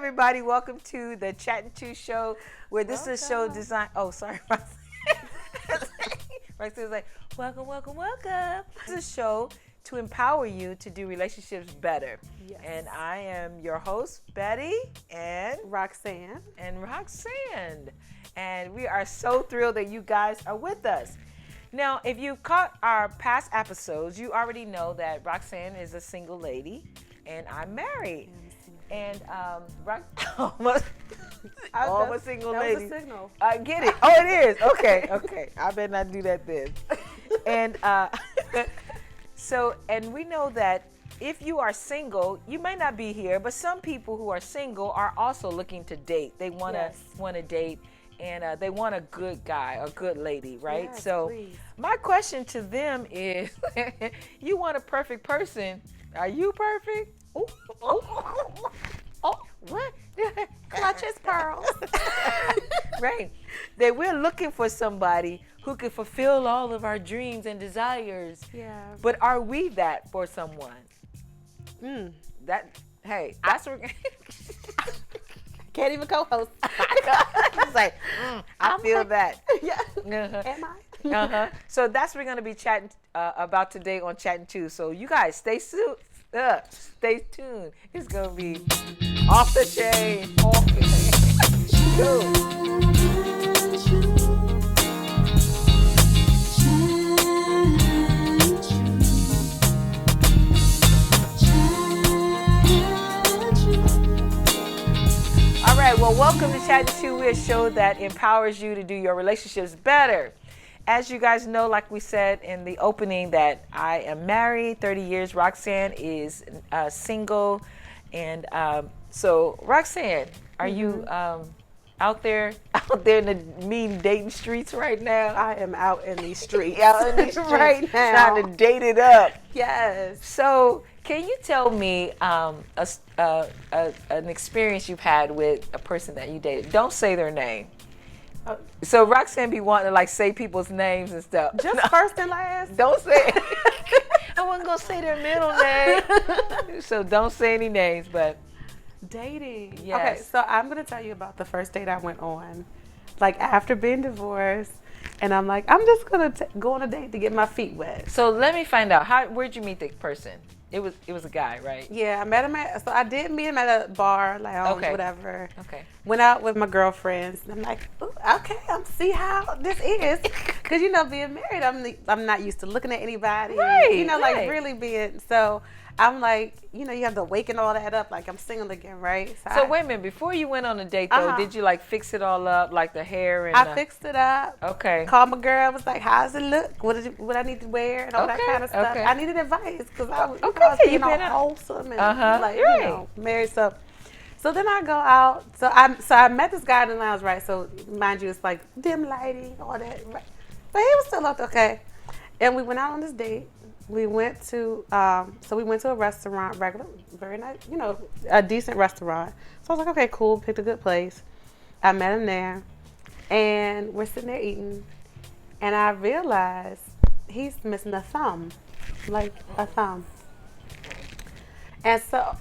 everybody. Welcome to the Chatting Two Show, where this is a show designed. Oh, sorry, Roxanne's like, welcome. This is a show to empower you to do relationships better. Yes. And I am your host, Betty, and Roxanne. And we are so thrilled that you guys are with us. Now, if you've caught our past episodes, you already know that Roxanne is a single lady, and I'm married. And almost a single lady. That was a signal. I get it. Oh, it is. Okay. I better not do that then. And and we know that if you are single, you may not be here, but some people who are single are also looking to date. They want to date, and they want a good guy, a good lady, right? Yes, so please. My question to them is, you want a perfect person. Are you perfect? Oh, what? Clutches pearls. Right. That we're looking for somebody who can fulfill all of our dreams and desires. Yeah. But are we that for someone? That's what Can't even co-host. it's like, I feel that. Yeah. Uh-huh. Am I? So that's what we're going to be chatting about today on Chatting 2. So you guys stay tuned. It's going to be off the chain. All right, well, welcome to Chatting 2. We're a show that empowers you to do your relationships better. As you guys know, like we said in the opening, that I am married, 30 years. Roxanne is single. And so, Roxanne, are you out there in the mean dating streets right now? I am out in these streets. Out in these streets right now. trying to date it up. Yes. So, can you tell me an experience you've had with a person that you dated? Don't say their name. So Roxanne be wanting to like say people's names and stuff. Just first and last. Don't say it. I wasn't gonna say their middle name. So don't say any names, but Dating. Yes. Okay, so I'm going to tell you about the first date I went on. Like after being divorced, and I'm like, I'm just going to go on a date to get my feet wet. so let me find out. Where'd you meet the person? It was a guy, right? Yeah, I met him I did meet him at a bar, lounge, Okay. whatever. Okay. Went out with my girlfriends. And I'm like, ooh, okay, I'm see how this is. Because, being married, I'm not used to looking at anybody. Right, Like right. really being, so I'm like, you have to waken all that up. Like I'm single again, right? So wait a minute. Before you went on a date, though, Uh-huh. did you like fix it all up, like the hair and? I fixed it up. Okay. Called my girl. Was like, "How's it look? What I need to wear and all that Okay, kind of stuff." okay. I needed advice because I was, Okay, I was you being all been out. wholesome and Right. married. So then I go out. So I met this guy in the lounge, right? So mind you, it's like dim lighting, all that. Right? But he was still looked okay. And we went out on this date. We went to a restaurant, regular, very nice, a decent restaurant. So I was like, okay, cool, picked a good place. I met him there, and we're sitting there eating, and I realized he's missing a thumb, like a thumb. And so,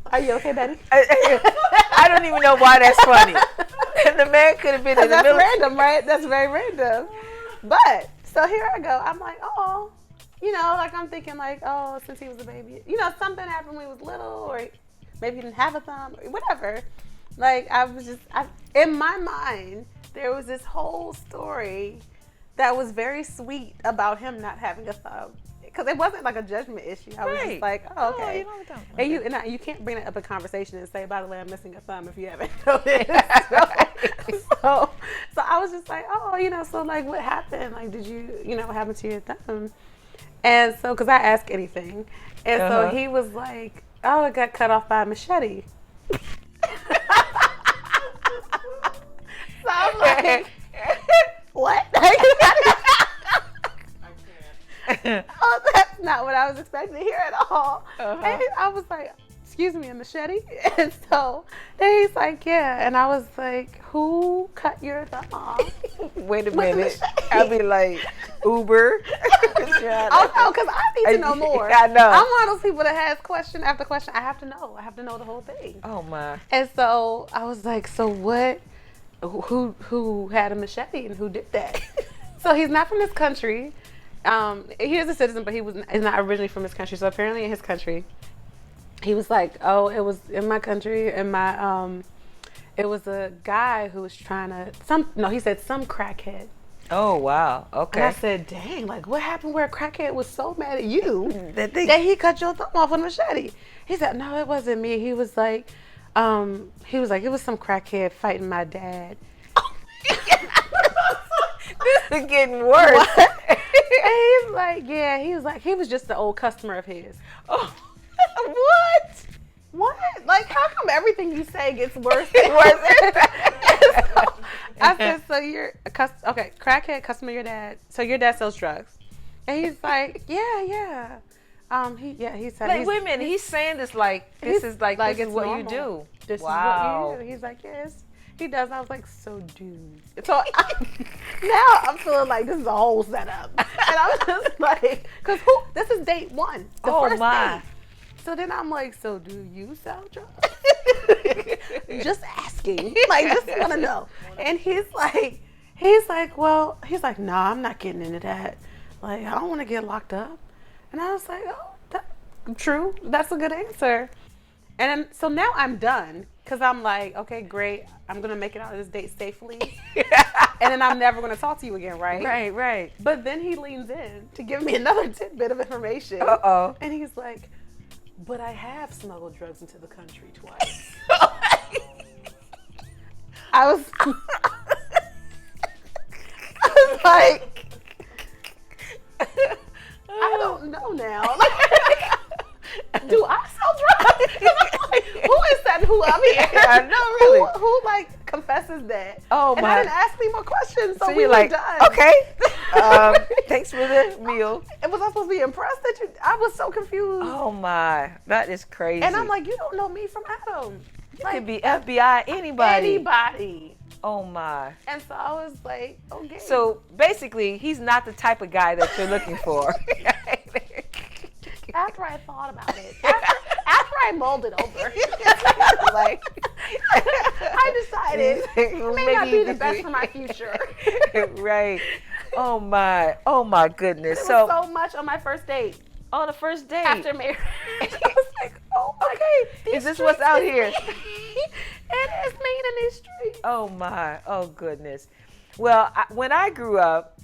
are you okay, Betty? I don't even know why that's funny. The man could have been in the That's middle. random, right? That's very random. But so here I go. I'm like, oh, like I'm thinking like, oh, since he was a baby, something happened when he was little, or maybe he didn't have a thumb, or whatever. Like in my mind, there was this whole story that was very sweet about him not having a thumb. Because it wasn't like a judgment issue. I was Right. just like, oh, okay. Oh, you don't have a thumb. And you can't bring it up in conversation and say, by the way, I'm missing a thumb if you haven't noticed. so I was just like, oh, so like what happened? Like, did you, what happened to your thumb? And so, because I ask anything. And so he was like, oh, it got cut off by a machete. So I'm like, what? Oh, that's not what I was expecting to hear at all. And I was like, excuse me, a machete? And so then he's like, yeah. And I was like, who cut your thumb off? Wait a With the minute. machete. I'll be like, Uber. Oh no, because I need to know more. I know. I'm one of those people that has question after question. I have to know. I have to know the whole thing. Oh my. And so I was like, so what? Who had a machete and who did that? So he's not from this country. He is a citizen, but he's not originally from this country. So apparently in his country, he was like, oh, it was in my country, and it was a guy who was trying to he said some crackhead. Oh wow. And I Okay. said, dang, like what happened where a crackhead was so mad at you That that he cut your thumb off with a machete? He said, no, it wasn't me. He was like, it was some crackhead fighting my dad. This is getting worse. And he's like, yeah, he was just an old customer of his. Oh, what? What? Like, how come everything you say gets worse? Worse. I said, so you're okay, crackhead, customer of your dad. So your dad sells drugs. And he's like, yeah. He said, Like, wait a minute. He's saying this like this is like this is it's what normal. you do. This Wow. is what you do. He's like, yes, he does. I was like, so dude. So now I'm feeling like this is a whole setup. And I'm just like, because this is date one. The Oh, first my. date. So then I'm like, so do you sell drugs? Just asking. Like, just want to know. And he's like, no, I'm not getting into that. Like, I don't want to get locked up. And I was like, oh, true. That's a good answer. And then, so now I'm done because I'm like, okay, great. I'm going to make it out of this date safely. And then I'm never going to talk to you again, right? Right. But then he leans in to give me another tidbit of information. Uh-oh. And he's like, but I have smuggled drugs into the country twice. I was like, I don't know now. Like, do I sell drugs? I'm like, who is that? Who I'm here? I know, really. Who like confesses that? Oh, and my. I didn't ask any more questions, so we you're were like, done. okay. Thanks for the meal. And was I supposed to be impressed that you? I was so confused. Oh my, that is crazy. And I'm like, you don't know me from Adam. you could be FBI, anybody. Anybody. Oh my. And so I was like, okay. So basically, he's not the type of guy that you're looking for. after I thought about it, after I mulled it over, Like, I decided it may not be the best for my future. Right. Oh my goodness. It was so much on my first date on the first date. after marriage. I was like, oh, okay. Is this what's out here? It is mean in these streets. Oh my. Oh goodness. Well, when I grew up,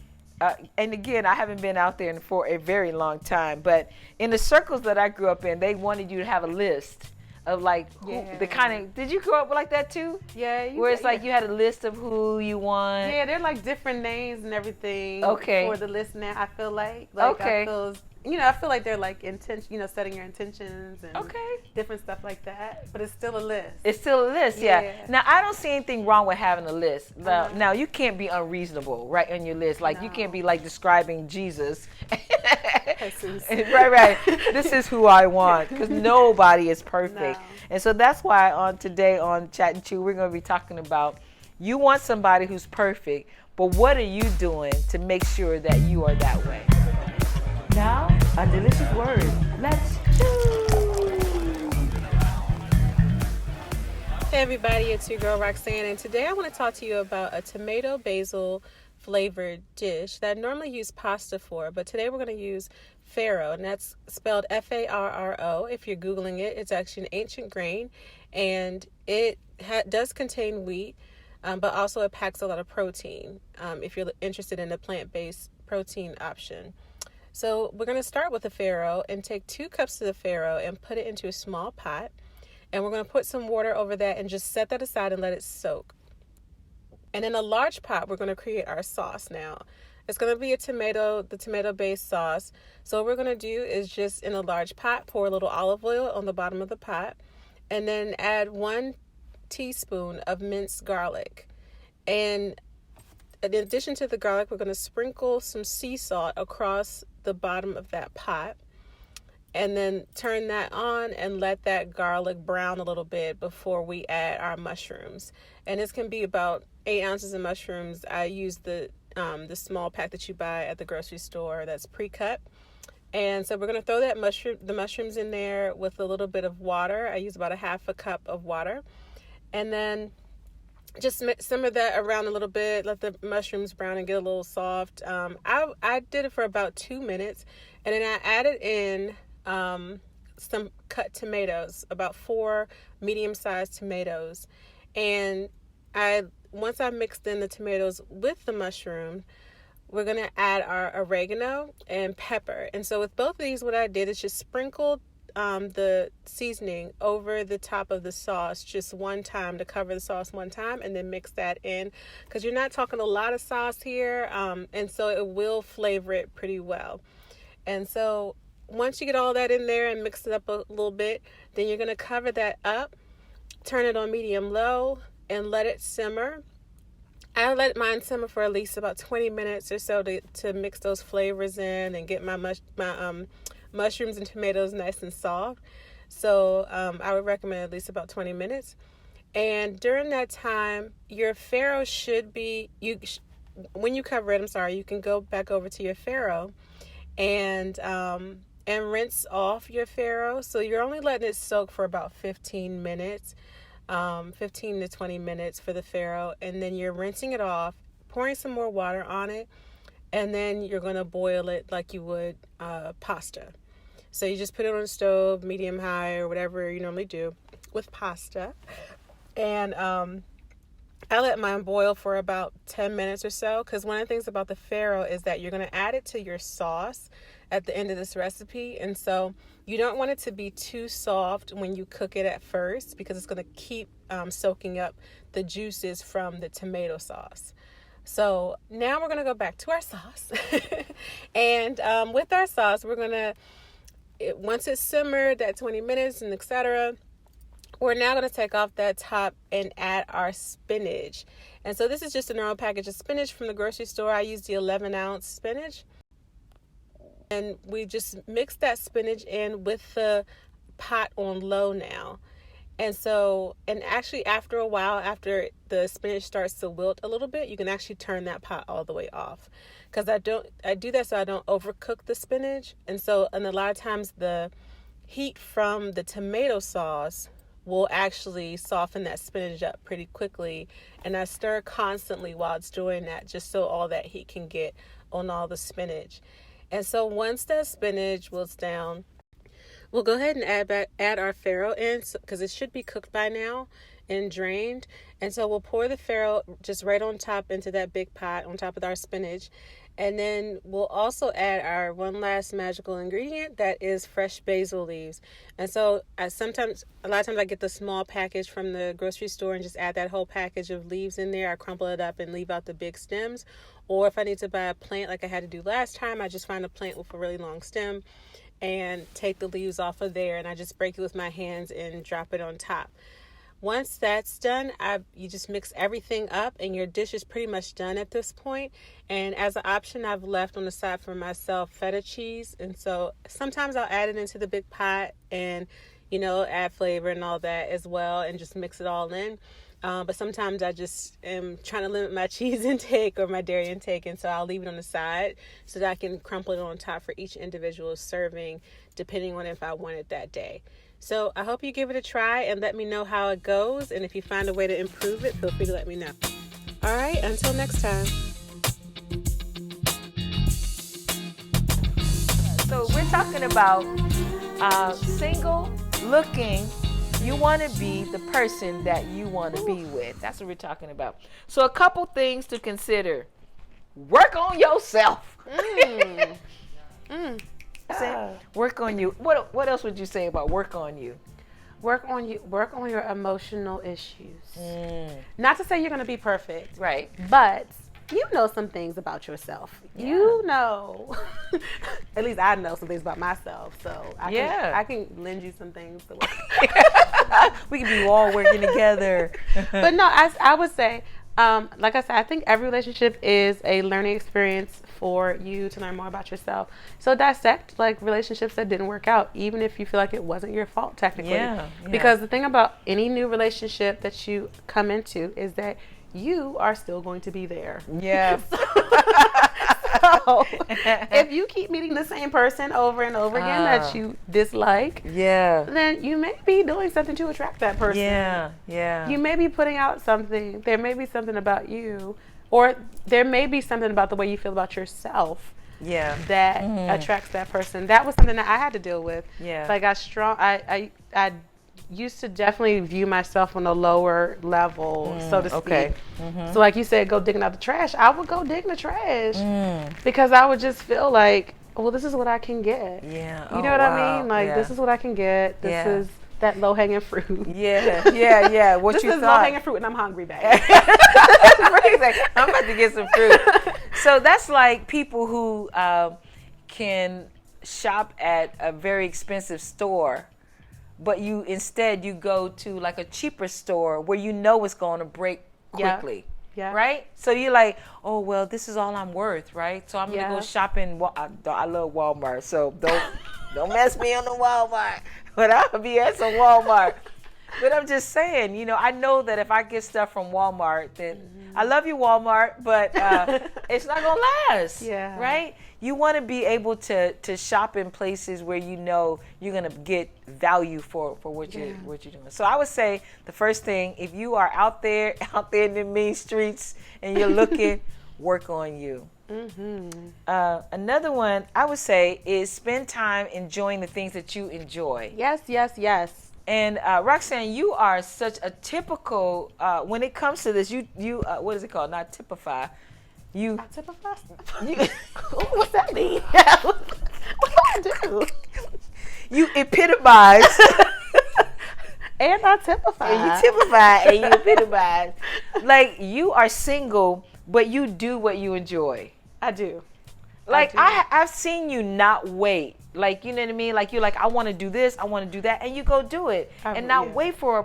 and again, I haven't been out there for a very long time, but in the circles that I grew up in, they wanted you to have a list of like the kind of. Did you grow up like that too? Yeah. Where it's like you had a list of who you want. Yeah, they're like different names and everything. Okay. For the list now, I feel like Okay. I feel like they're like setting your intentions and Okay. different stuff like that. But it's still a list. It's still a list, yeah. Yeah. Now, I don't see anything wrong with having a list. Now, Uh-huh. now you can't be unreasonable, right, on your list. Like, you No. can't be, like, describing Jesus. Jesus. Right. This is who I want, because nobody is perfect. No. And so that's why today on Chat and Chew, we're going to be talking about you want somebody who's perfect, but what are you doing to make sure that you are that way? Now, a delicious word. Let's chew. Hey everybody, it's your girl Roxanne, and today I want to talk to you about a tomato basil flavored dish that I normally use pasta for, but today we're going to use farro, and that's spelled Farro. If you're Googling it, it's actually an ancient grain, and it does contain wheat, but also it packs a lot of protein if you're interested in a plant-based protein option. So we're going to start with the farro and take 2 cups of the farro and put it into a small pot. And we're going to put some water over that and just set that aside and let it soak. And in a large pot, we're going to create our sauce now. It's going to be the tomato-based sauce. So what we're going to do is just in a large pot, pour a little olive oil on the bottom of the pot, and then add 1 teaspoon of minced garlic. And in addition to the garlic, we're going to sprinkle some sea salt across the bottom of that pot. and then turn that on and let that garlic brown a little bit before we add our mushrooms. And this can be about 8 ounces of mushrooms. I use the small pack that you buy at the grocery store that's pre-cut. And so we're going to throw the mushrooms in there with a little bit of water. I use about a half a cup of water. And then just simmer that around a little bit, let the mushrooms brown and get a little soft. I did it for about 2 minutes, and then I added in some cut tomatoes, about 4 medium-sized tomatoes. And once I mixed in the tomatoes with the mushroom, we're going to add our oregano and pepper. And so with both of these, what I did is just sprinkled the seasoning over the top of the sauce just one time, to cover the sauce one time, and then mix that in, because you're not talking a lot of sauce here, and so it will flavor it pretty well. And so once you get all that in there and mix it up a little bit, then you're going to cover that up, turn it on medium low, and let it simmer. I let mine simmer for at least about 20 minutes or so to mix those flavors in and get my mushrooms and tomatoes nice and soft. So I would recommend at least about 20 minutes. And during that time, your farro should be, when you cover it, you can go back over to your farro and rinse off your farro. So you're only letting it soak for about 15 minutes. 15 to 20 minutes for the farro, and then you're rinsing it off, pouring some more water on it, and then you're going to boil it like you would pasta. So you just put it on the stove, medium high, or whatever you normally do with pasta, and I let mine boil for about 10 minutes or so, because one of the things about the farro is that you're going to add it to your sauce at the end of this recipe, and so you don't want it to be too soft when you cook it at first, because it's going to keep soaking up the juices from the tomato sauce. So now we're going to go back to our sauce. And with our sauce, we're going to, once it's simmered at 20 minutes and etc., we're now going to take off that top and add our spinach. And so this is just a normal package of spinach from the grocery store. I use the 11-ounce spinach. And we just mix that spinach in with the pot on low now. And so, and actually after a while, after the spinach starts to wilt a little bit, you can actually turn that pot all the way off. Because I do that so I don't overcook the spinach. And a lot of times the heat from the tomato sauce will actually soften that spinach up pretty quickly. And I stir constantly while it's doing that, just so all that heat can get on all the spinach. And so once that spinach wilts down, we'll go ahead and add our farro in, because it should be cooked by now and drained. And so we'll pour the farro just right on top into that big pot on top of our spinach. And then we'll also add our one last magical ingredient, that is fresh basil leaves. And so a lot of times I get the small package from the grocery store and just add that whole package of leaves in there. I crumple it up and leave out the big stems. Or if I need to buy a plant like I had to do last time, I just find a plant with a really long stem and take the leaves off of there, and I just break it with my hands and drop it on top. Once that's done, you just mix everything up, and your dish is pretty much done at this point. And as an option, I've left on the side for myself feta cheese, and so sometimes I'll add it into the big pot and add flavor and all that as well, and just mix it all in. But sometimes I just am trying to limit my cheese intake or my dairy intake, and so I'll leave it on the side so that I can crumple it on top for each individual serving, depending on if I want it that day. So I hope you give it a try and let me know how it goes, and if you find a way to improve it, feel free to let me know. All right, until next time. So we're talking about single looking. You want to be the person that you want to be with. That's what we're talking about. So a couple things to consider. Work on yourself. Work on you. What else would you say about work on you? Work on your emotional issues. Not to say you're going to be perfect. Right. But you know some things about yourself. Yeah. You know, at least I know some things about myself. So I can lend you some things to work. We can be all working together. But no, I would say Like I said, I think every relationship is a learning experience for you to learn more about yourself. So dissect like relationships that didn't work out, even if you feel like it wasn't your fault technically. Yeah, yeah. Because the thing about any new relationship that you come into is that you are still going to be there. Yeah. So if you keep meeting the same person over and over again that you dislike, Yeah. then you may be doing something to attract that person. Yeah. Yeah. You may be putting out something. There may be something about you, or there may be something about the way you feel about yourself Yeah. that attracts that person. That was something that I had to deal with. Yeah. Like I used to definitely view myself on a lower level, so to speak. Okay. So like you said, go digging out the trash. I would go dig the trash because I would just feel like, well, this is what I can get. Yeah. You Oh, know what wow. I mean? Like, Yeah. this is what I can get. This Yeah. is that low hanging fruit. Yeah. Yeah. Yeah. What This you is low thought? hanging fruit, and I'm hungry, babe. I'm about to get some fruit. So that's like people who can shop at a very expensive store, but you instead you go to like a cheaper store where you know it's going to break Yeah. quickly. Yeah. Right? So you're like, oh, well, this is all I'm worth, right? So I'm going to Yeah. go shopping. I love Walmart, so don't mess me on the Walmart. But I'll be at some Walmart. But I'm just saying, you know, I know that if I get stuff from Walmart, then I love you, Walmart, but it's not going to last. Yeah. Right? You want to be able to shop in places where you know you're going to get value for what you're doing. So I would say the first thing, if you are out there in the mean streets and you're looking, work on you. Another one I would say is spend time enjoying the things that you enjoy. Yes, yes, yes. And Roxanne, you are such a typical when it comes to this. You what is it called? Not typify. You What's that mean? What do I do? you epitomize. And I typify. And you typify and you epitomize. Like you are single, but you do what you enjoy. I do. Like do. I've seen you not wait. Like, you know what I mean? Like you're like, I want to do this, I want to do that, and you go do it, and not wait for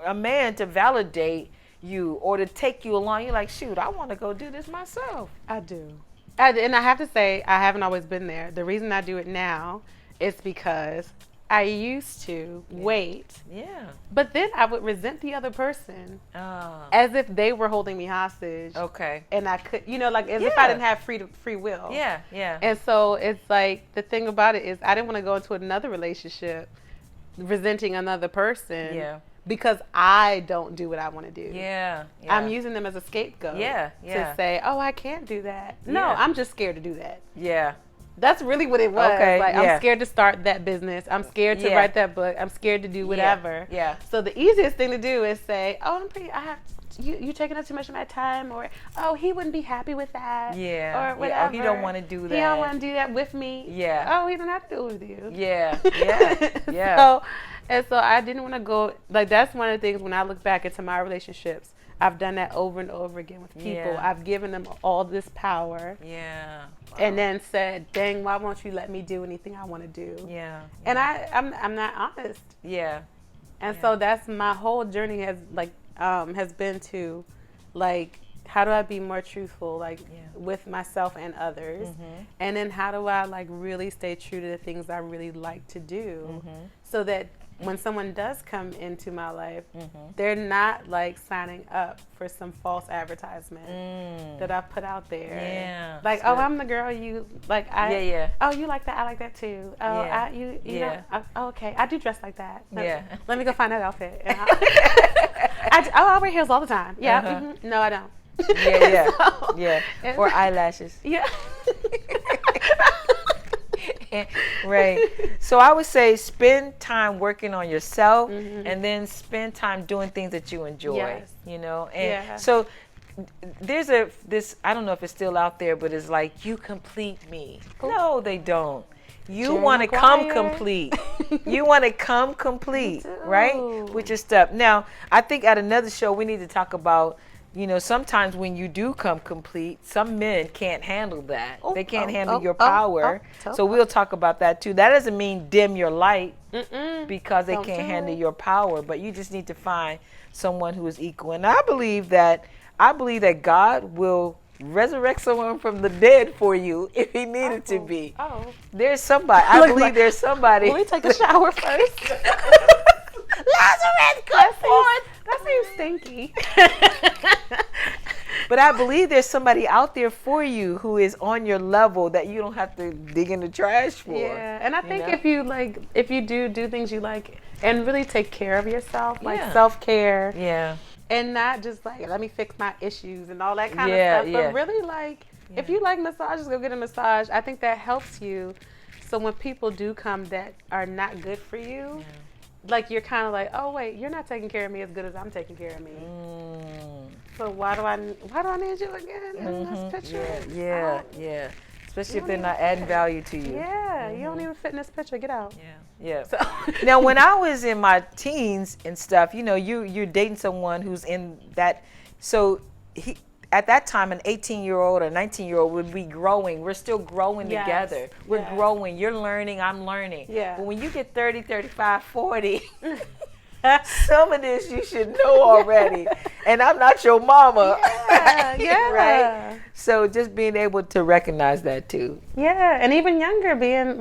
a man to validate you or to take you along. You're like, shoot, I want to go do this myself. I do. And I have to say, I haven't always been there. The reason I do it now is because I used to wait, Yeah. but then I would resent the other person Oh. as if they were holding me hostage. Okay. And I could, like as if I Yeah. didn't have free will. Yeah. Yeah. And so it's like, the thing about it is I didn't want to go into another relationship resenting another person Yeah. because I don't do what I want to do. Yeah. Yeah. I'm using them as a scapegoat. Yeah, yeah. To say, oh, I can't do that. No, Yeah. I'm just scared to do that. Yeah. That's really what it was. Okay, Like, yeah. I'm scared to start that business. I'm scared to Yeah. write that book. I'm scared to do whatever. Yeah. So the easiest thing to do is say, oh, you taking up too much of my time, or oh, he wouldn't be happy with that. Yeah. Or whatever. Oh, he don't want to do that. He don't want to do that with me. Yeah. Oh, he don't have to do it with you. Yeah. Yeah. Yeah. So I didn't want to go, like, that's one of the things when I look back into my relationships, I've done that over and over again with people. Yeah. I've given them all this power Yeah. and then said, dang, why won't you let me do anything I want to do? Yeah. And I'm not honest. Yeah. And so that's my whole journey has been to, like, how do I be more truthful, like, with myself and others? And then how do I, like, really stay true to the things I really like to do so that when someone does come into my life, they're not, like, signing up for some false advertisement that I put out there. Yeah. Like, So- oh, I'm the girl you, like, Yeah. oh, you like that? I like that too. Oh, Yeah. you Yeah. know, oh, okay. I do dress like that. Yeah. Let me go find that outfit. And I wear heels all the time. Yeah. No, I don't. Yeah. So- Yeah. Or eyelashes. Yeah. Right. So I would say spend time working on yourself and then spend time doing things that you enjoy. Yes. You know? And Yeah. so there's this I don't know if it's still out there, but it's like, you complete me. No, they don't. You Jerry want to come Maguire. complete. You want to come complete, Me too. right? With your stuff. Now, I think at another show we need to talk about, you know, sometimes when you do come complete, some men can't handle that. They can't handle your power. So we'll talk about that too. That doesn't mean dim your light because they Don't can't do handle it. your power, but you just need to find someone who is equal. And I believe that I believe that God will resurrect someone from the dead for you if he needed to be. Oh. There's somebody. I believe there's somebody. Let me take a shower first. Lazarus, come forth. That seems stinky. But I believe there's somebody out there for you who is on your level that you don't have to dig in the trash for. Yeah, and I think know? if you do things you like and really take care of yourself, like Yeah. self-care, Yeah. and not just like let me fix my issues and all that kind of Yeah, stuff, yeah. but really like if you like massages, go get a massage. I think that helps you. So when people do come that are not good for you, like you're kind of like, oh wait, you're not taking care of me as good as I'm taking care of me. So why do I need you again in this picture? Yeah. Especially if they're not adding value to you. Yeah, you don't even fit in this picture. Get out. Yeah. So Now, when I was in my teens and stuff, you know, you're dating someone who's in that. So he, at that time, an 18-year-old or 19-year-old would be growing. We're still growing Yes. together. We're Yes. growing. You're learning. I'm learning. Yeah. But when you get 30, 35, 40, some of this you should know already. And I'm not your mama. Yeah. Right? So just being able to recognize that too. Yeah, and even younger, being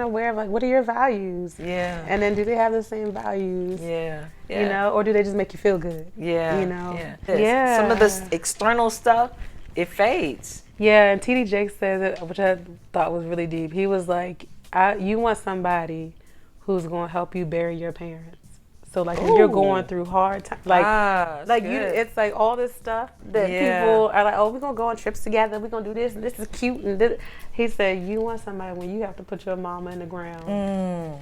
aware of like what are your values, Yeah. and then do they have the same values, Yeah. you know, or do they just make you feel good? Yeah. You know? Yeah. Yeah. Some of this external stuff, it fades. Yeah, and TD Jakes says it, which I thought was really deep. He was like, you want somebody who's going to help you bury your parents. So like if you're going through hard times, like you, it's like all this stuff that people are like, oh, we're gonna go on trips together, we're gonna do this, and this is cute, and this. He said, you want somebody when you have to put your mama in the ground,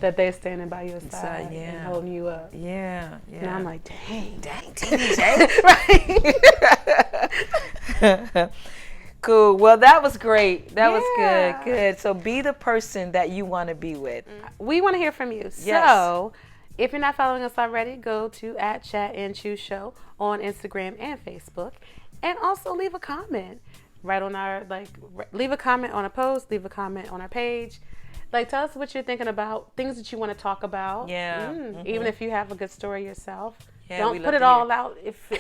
that they're standing by your side and holding you up. Yeah. And I'm like, dang, TJ. Right. Cool. Well, that was great. That was good. So be the person that you want to be with. We want to hear from you. Yes. So if you're not following us already, go to @ChatandChewShow on Instagram and Facebook, and also leave a comment right on our leave a comment on a post, leave a comment on our page. Like, tell us what you're thinking about, things that you want to talk about. Yeah. Even if you have a good story yourself, Yeah, don't put it all out. If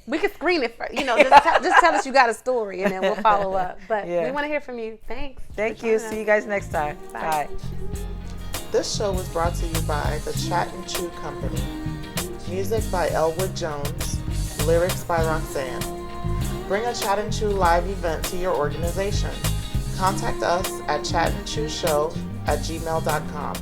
we could screen it first, just tell us you got a story, and then we'll follow up. But we want to hear from you. Thanks. Thank you. See you guys next time. Bye. This show was brought to you by the Chat and Chew Company. Music by Elwood Jones. Lyrics by Roxanne. Bring a Chat and Chew live event to your organization. Contact us at chatandchewshow@gmail.com.